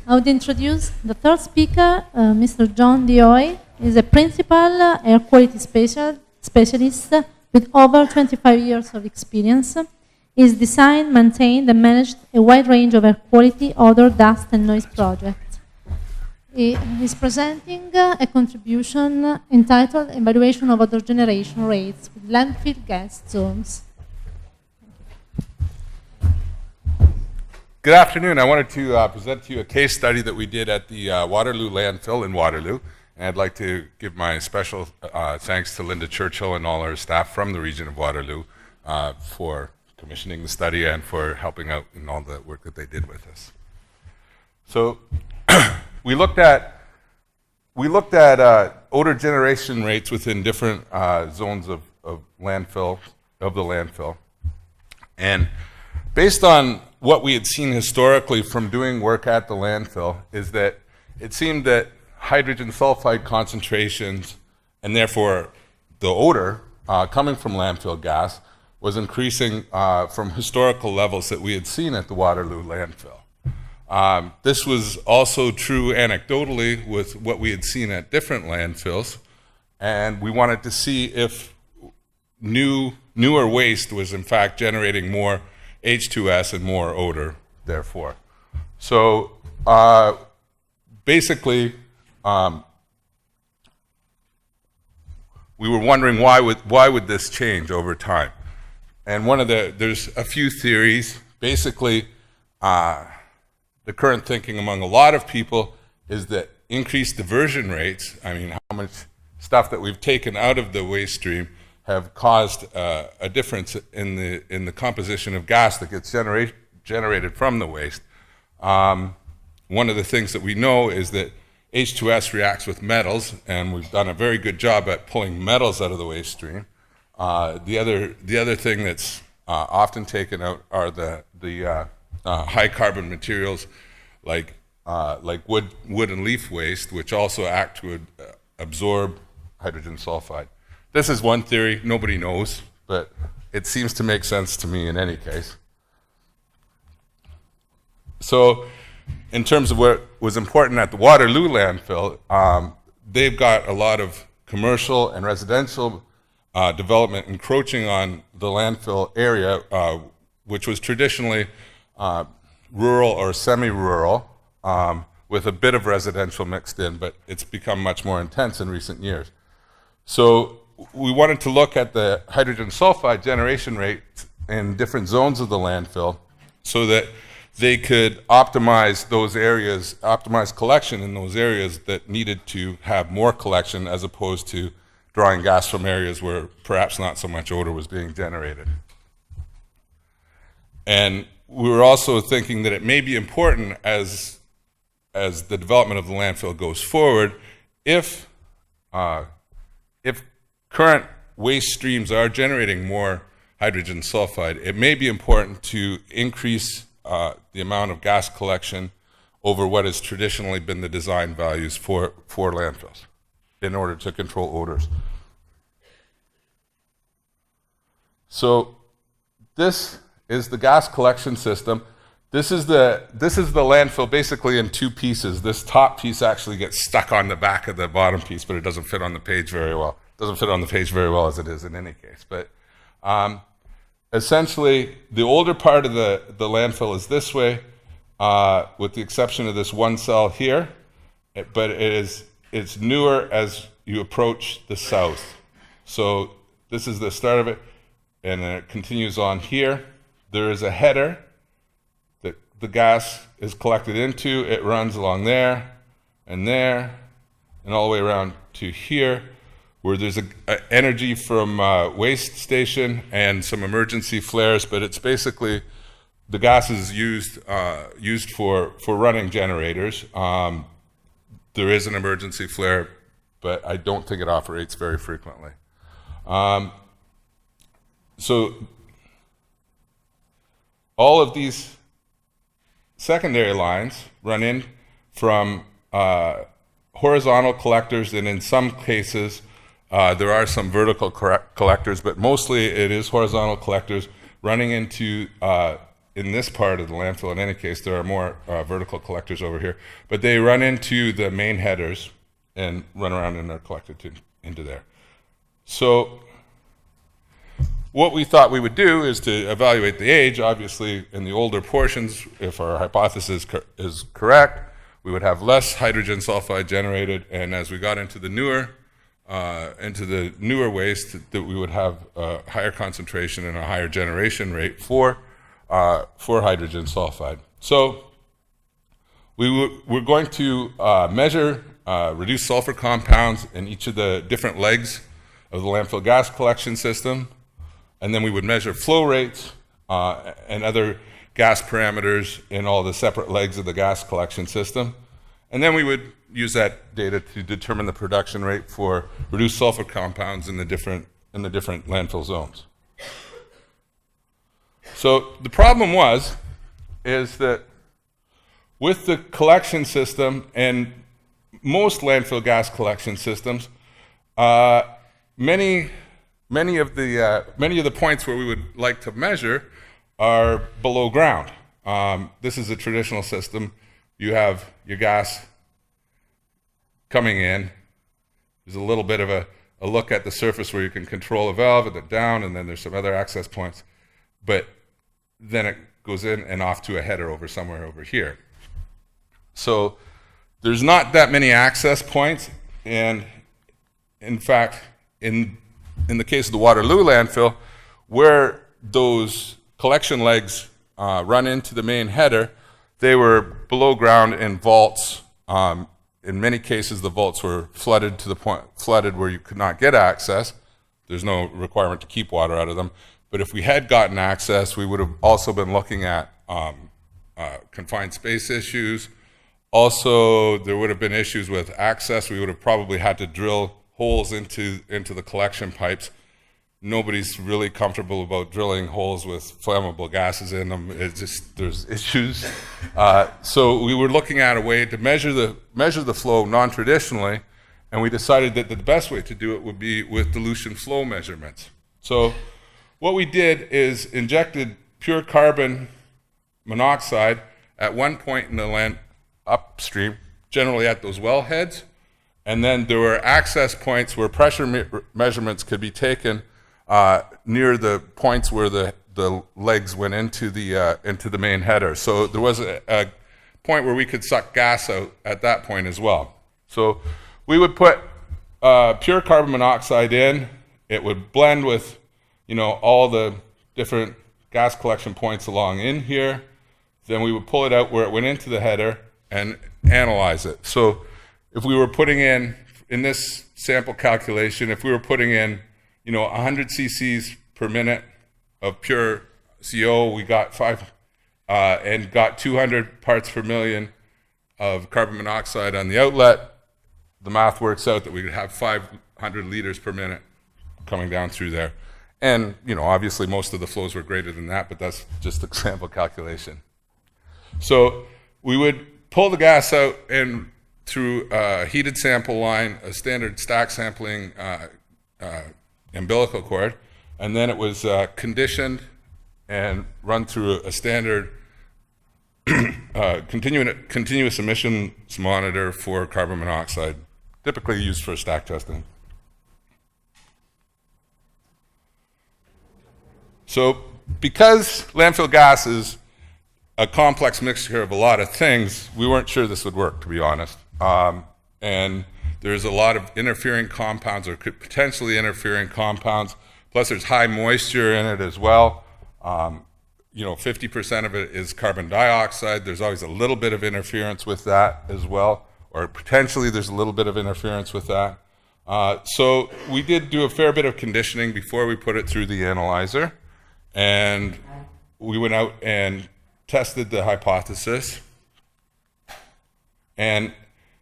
I would introduce the third speaker, Mr. John Deyoe. He's a principal air quality specialist with over 25 years of experience. He's designed, maintained, and managed a wide range of air quality, odor, dust, and noise projects. He is presenting a contribution entitled Evaluation of Odor Generation Rates with Landfill Gas Zones. Good afternoon. I wanted to present to you a case study that we did at the Waterloo Landfill in Waterloo. And I'd like to give my special thanks to Linda Churchill and all our staff from the region of Waterloo for commissioning the study and for helping out in all the work that they did with us. So we looked at odor generation rates within different zones of the landfill. And based on what we had seen historically from doing work at the landfill is that it seemed that hydrogen sulfide concentrations and therefore the odor coming from landfill gas was increasing from historical levels that we had seen at the Waterloo landfill. This was also true anecdotally with what we had seen at different landfills, and we wanted to see if newer waste was in fact generating more H2S and more odor, therefore. So basically, we were wondering why would this change over time? And there's a few theories. Basically, the current thinking among a lot of people is that increased diversion rates, I mean how much stuff that we've taken out of the waste stream, have caused a difference in the composition of gas that gets generated from the waste. One of the things that we know is that H2S reacts with metals, and we've done a very good job at pulling metals out of the waste stream. The other thing that's often taken out are the high carbon materials like wood and leaf waste, which also act to absorb hydrogen sulfide. This is one theory, nobody knows, but it seems to make sense to me in any case. So in terms of what was important at the Waterloo landfill, they've got a lot of commercial and residential development encroaching on the landfill area, which was traditionally rural or semi-rural, with a bit of residential mixed in, but it's become much more intense in recent years. So we wanted to look at the hydrogen sulfide generation rate in different zones of the landfill so that they could optimize those areas, optimize collection in those areas that needed to have more collection as opposed to drawing gas from areas where perhaps not so much odor was being generated. And we were also thinking that it may be important as the development of the landfill goes forward, if current waste streams are generating more hydrogen sulfide, it may be important to increase the amount of gas collection over what has traditionally been the design values for landfills in order to control odors. So this is the gas collection system. This is the landfill basically in two pieces. This top piece actually gets stuck on the back of the bottom piece, but it doesn't fit on the page very well. It doesn't fit on the page very well as it is in any case. But essentially, the older part of the landfill is this way, with the exception of this one cell here, but it's newer as you approach the south. So this is the start of it, and then it continues on here. There is a header that the gas is collected into. It runs along there, and all the way around to here, where there's a energy from waste station and some emergency flares, but it's basically the gas is used for running generators. There is an emergency flare, but I don't think it operates very frequently. So all of these secondary lines run in from horizontal collectors, and in some cases there are some vertical collectors, but mostly it is horizontal collectors running into in this part of the landfill. In any case, there are more vertical collectors over here, but they run into the main headers and run around and are collected into there. So what we thought we would do is to evaluate the age. Obviously, in the older portions, if our hypothesis is correct, we would have less hydrogen sulfide generated, and as we got into the newer waste, that we would have a higher concentration and a higher generation rate for hydrogen sulfide. So we're going to measure reduced sulfur compounds in each of the different legs of the landfill gas collection system, and then we would measure flow rates and other gas parameters in all the separate legs of the gas collection system. And then we would use that data to determine the production rate for reduced sulfur compounds in the different landfill zones. So the problem is that with the collection system and most landfill gas collection systems, many of the points where we would like to measure are below ground. This is a traditional system. You have your gas coming in. There's a little bit of a look at the surface where you can control a valve and then down, and then there's some other access points. But then it goes in and off to a header over somewhere over here. So there's not that many access points, and in fact, in the case of the Waterloo landfill, where those collection legs run into the main header, they were below ground in vaults. In many cases, the vaults were flooded to the point where you could not get access. There's no requirement to keep water out of them. But if we had gotten access, we would have also been looking at confined space issues. Also, there would have been issues with access. We would have probably had to drill holes into the collection pipes. Nobody's really comfortable about drilling holes with flammable gases in them. It's just, there's issues. So we were looking at a way to measure the flow non-traditionally, and we decided that the best way to do it would be with dilution flow measurements. So what we did is injected pure carbon monoxide at one point in the land upstream, generally at those wellheads, and then there were access points where pressure measurements could be taken near the points where the legs went into the main header. So there was a point where we could suck gas out at that point as well. So we would put pure carbon monoxide in. It would blend with, all the different gas collection points along in here. Then we would pull it out where it went into the header and analyze it. So if we were putting in this sample calculation, if we were putting in 100 cc's per minute of pure CO, we got and got 200 parts per million of carbon monoxide on the outlet. The math works out that we could have 500 liters per minute coming down through there. And, obviously most of the flows were greater than that, but that's just a sample calculation. So we would pull the gas out and through a heated sample line, a standard stack sampling umbilical cord, and then it was conditioned and run through a standard continuous emissions monitor for carbon monoxide, typically used for stack testing. So because landfill gas is a complex mixture of a lot of things, we weren't sure this would work, to be honest. And there's a lot of interfering compounds or could potentially interfering compounds. Plus there's high moisture in it as well. 50% of it is carbon dioxide. There's always a little bit of interference with that as well, or potentially there's a little bit of interference with that. So we did do a fair bit of conditioning before we put it through the analyzer. And we went out and tested the hypothesis. And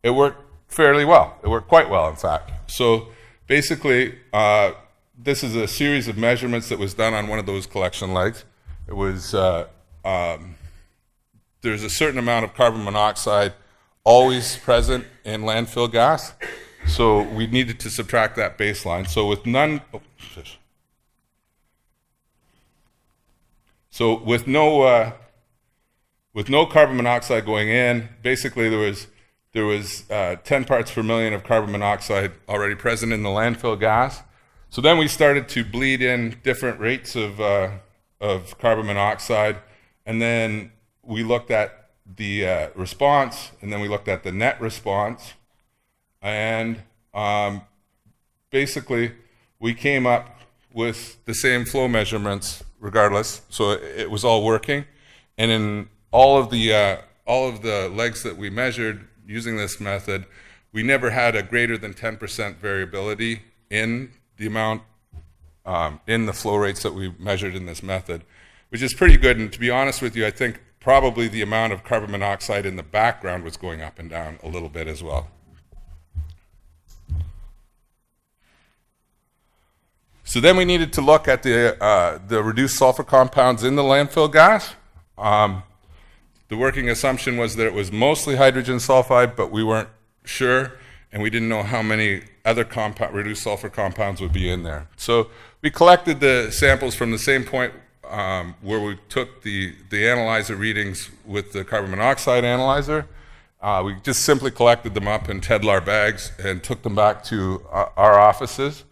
it worked fairly well. It worked quite well, in fact. So basically, this is a series of measurements that was done on one of those collection legs. It was, there's a certain amount of carbon monoxide always present in landfill gas. So we needed to subtract that baseline. So with no with no carbon monoxide going in. Basically, there was 10 parts per million of carbon monoxide already present in the landfill gas. So then we started to bleed in different rates of carbon monoxide, and then we looked at the response, and then we looked at the net response, and basically we came up with the same flow measurements regardless, so it was all working. And in all of the legs that we measured using this method, we never had a greater than 10% variability in the amount in the flow rates that we measured in this method, which is pretty good. And to be honest with you, I think probably the amount of carbon monoxide in the background was going up and down a little bit as well. So then we needed to look at the reduced sulfur compounds in the landfill gas. The working assumption was that it was mostly hydrogen sulfide, but we weren't sure, and we didn't know how many other reduced sulfur compounds would be in there. So we collected the samples from the same point where we took the analyzer readings with the carbon monoxide analyzer. We just simply collected them up in Tedlar bags and took them back to our offices.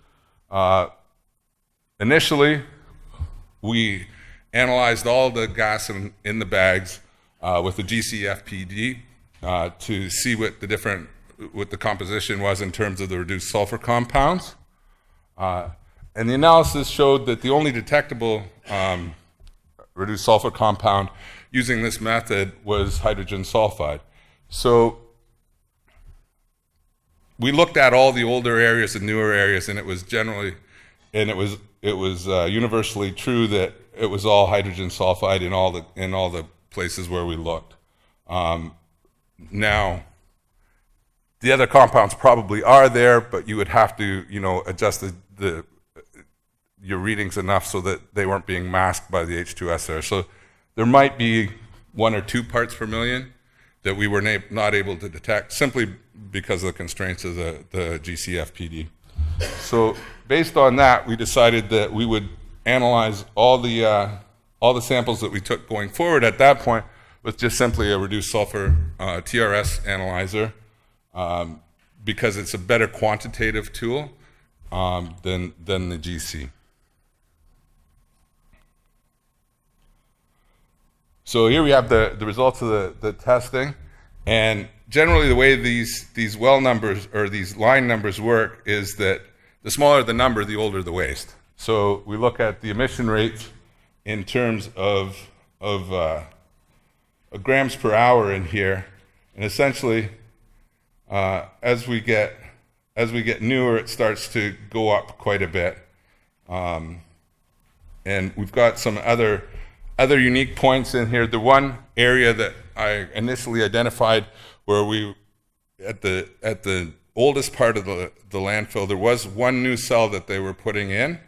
Initially, we analyzed all the gas in the bags with the GCFPD to see what the composition was in terms of the reduced sulfur compounds. And the analysis showed that the only detectable reduced sulfur compound using this method was hydrogen sulfide. So we looked at all the older areas and newer areas, and it was universally true that it was all hydrogen sulfide in all the places where we looked. Now, the other compounds probably are there, but you would have to, adjust your readings enough so that they weren't being masked by the H2S there. So there might be 1 or 2 parts per million that we were not able to detect simply because of the constraints of the GCFPD. So based on that, we decided that we would analyze all the samples that we took going forward at that point with just simply a reduced sulfur TRS analyzer because it's a better quantitative tool than the GC. So here we have the results of the testing, and generally the way these well numbers or these line numbers work is that the smaller the number, the older the waste. So we look at the emission rates in terms of grams per hour in here, and essentially as we get newer, it starts to go up quite a bit, and we've got some other unique points in here. The one area that I initially identified where we at the oldest part of the landfill, there was one new cell that they were putting in,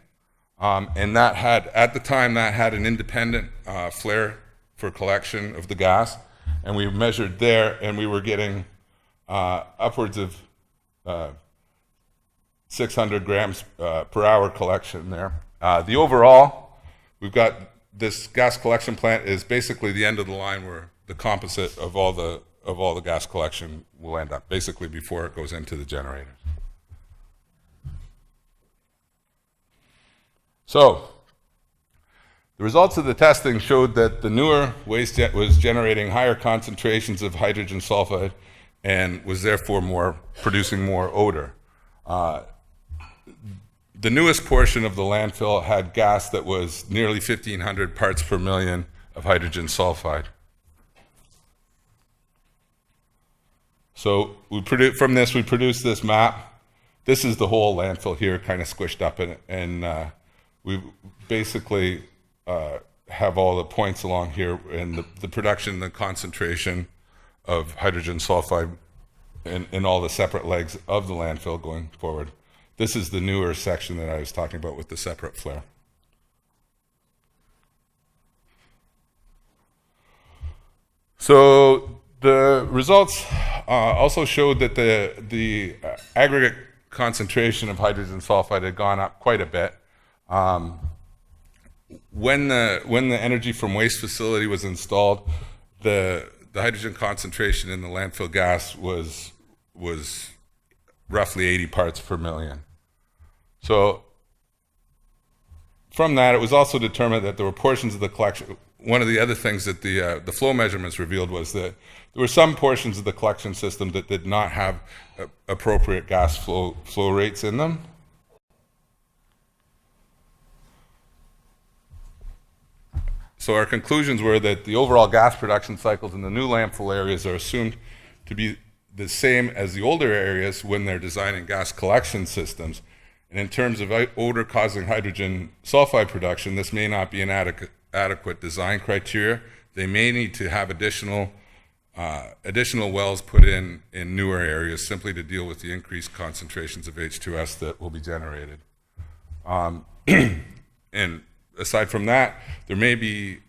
and that had, at the time, that had an independent flare for collection of the gas, and we measured there, and we were getting upwards of 600 grams per hour collection there. The overall, we've got this gas collection plant is basically the end of the line where the composite of all the gas collection will end up, basically before it goes into the generators. So the results of the testing showed that the newer waste jet was generating higher concentrations of hydrogen sulfide and was therefore producing more odor. The newest portion of the landfill had gas that was nearly 1,500 parts per million of hydrogen sulfide. So from this, we produced this map. This is the whole landfill here, kind of squished up in it, and we basically have all the points along here and the production, the concentration of hydrogen sulfide in all the separate legs of the landfill going forward. This is the newer section that I was talking about with the separate flare. So the results also showed that the aggregate concentration of hydrogen sulfide had gone up quite a bit. When the energy from waste facility was installed, the hydrogen concentration in the landfill gas was roughly 80 parts per million. So from that, it was also determined that there were portions of the collection. One of the other things that the flow measurements revealed was that there were some portions of the collection system that did not have appropriate gas flow rates in them. So our conclusions were that the overall gas production cycles in the new landfill areas are assumed to be the same as the older areas when they're designing gas collection systems. And in terms of odor causing hydrogen sulfide production, this may not be an adequate design criteria. They may need to have additional wells put in newer areas simply to deal with the increased concentrations of H2S that will be generated. And aside from that, there may be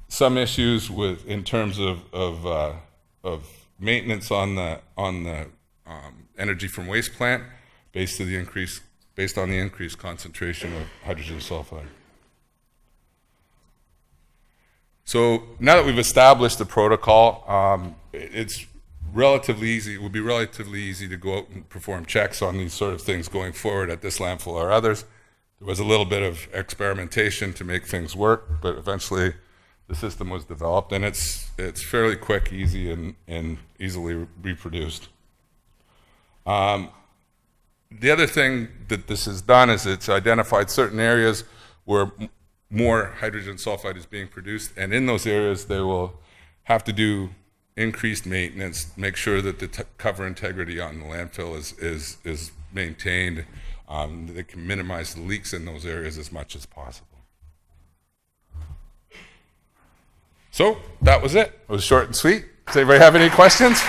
some issues in terms of maintenance on the energy from waste plant based on the increased concentration of hydrogen sulfide. So now that we've established the protocol, it's relatively easy. It would be relatively easy to go out and perform checks on these sort of things going forward at this landfill or others. There was a little bit of experimentation to make things work, but eventually the system was developed, and it's fairly quick, easy, and easily reproduced. The other thing that this has done is it's identified certain areas where more hydrogen sulfide is being produced, and in those areas they will have to do increased maintenance, make sure that the cover integrity on the landfill is maintained. They can minimize the leaks in those areas as much as possible. So that was it. It was short and sweet. Does anybody have any questions?